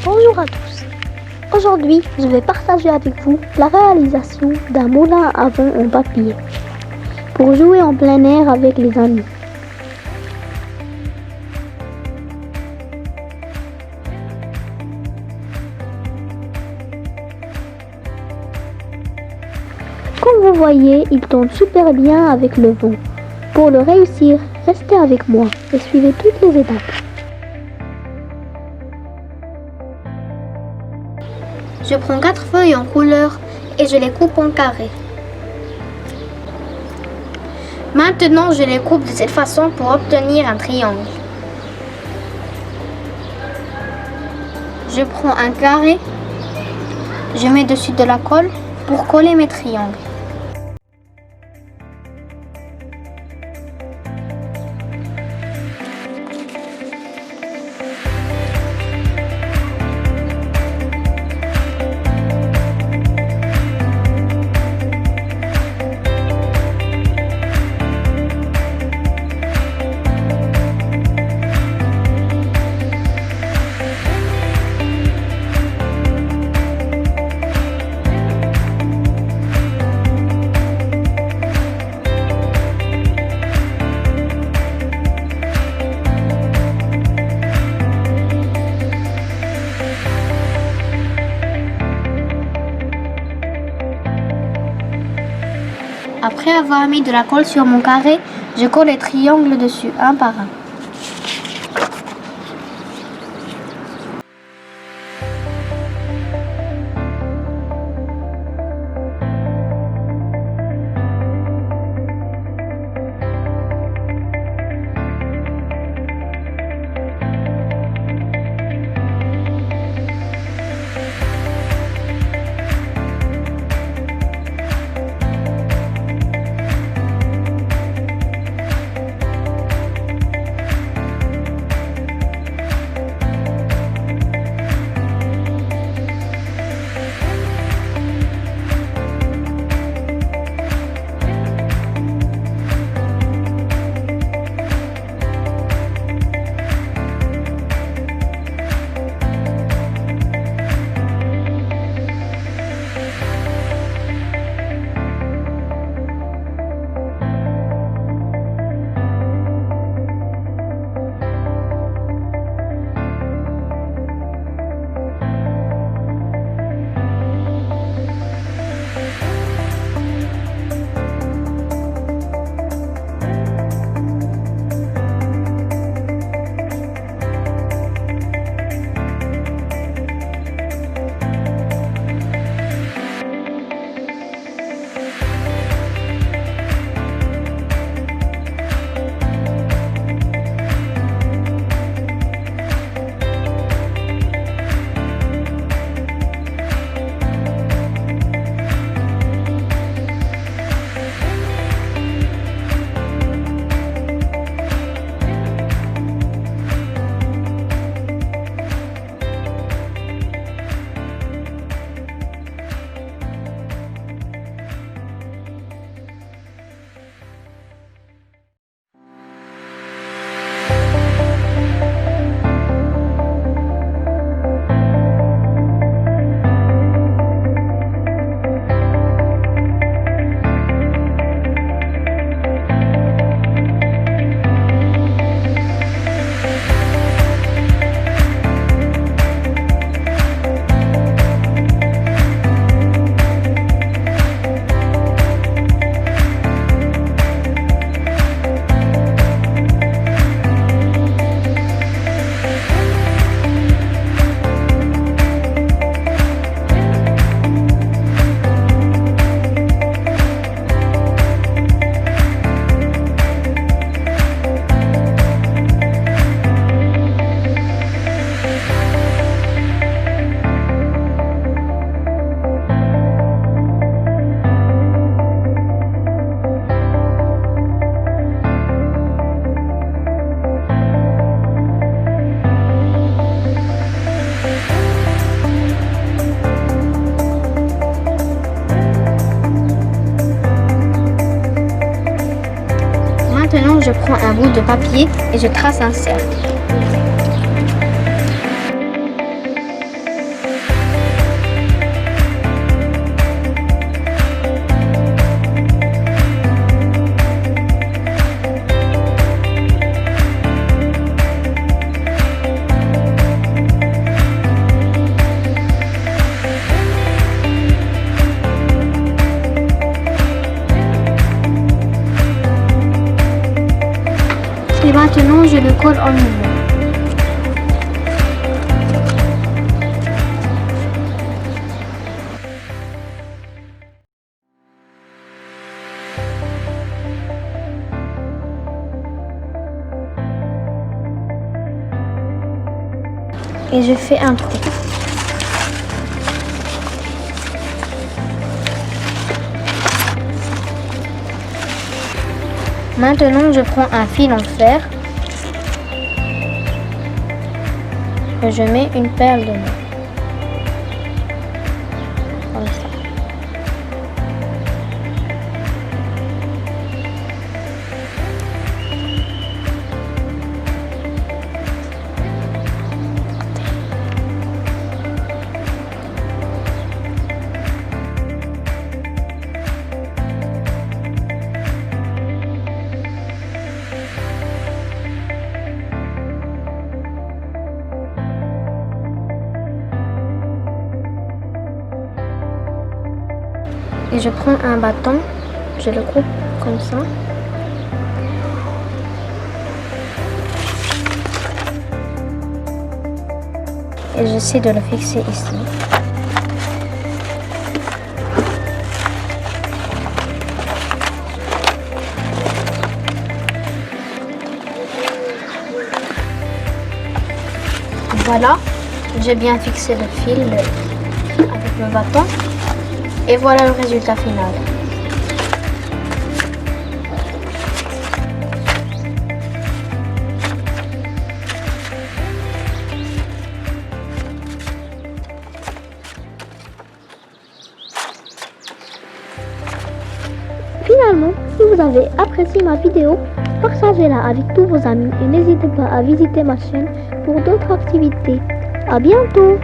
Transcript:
Bonjour à tous. Aujourd'hui, je vais partager avec vous la réalisation d'un moulin à vent en papier pour jouer en plein air avec les amis. Comme vous voyez, il tourne super bien avec le vent. Pour le réussir, restez avec moi et suivez toutes les étapes. Je prends 4 feuilles en couleur et je les coupe en carrés. Maintenant, je les coupe de cette façon pour obtenir un triangle. Je prends un carré, je mets dessus de la colle pour coller mes triangles. Après avoir mis de la colle sur mon carré, je colle les triangles dessus, un par un. Maintenant, je prends un bout de papier et je trace un cercle. Maintenant, je le colle au milieu. Et je fais un trou. Maintenant, je prends un fil en fer et je mets une perle dedans. Comme ça. Et je prends un bâton, je le coupe comme ça. Et j'essaie de le fixer ici. Voilà, j'ai bien fixé le fil avec le bâton. Et voilà le résultat final. Finalement, si vous avez apprécié ma vidéo, partagez-la avec tous vos amis et n'hésitez pas à visiter ma chaîne pour d'autres activités. À bientôt!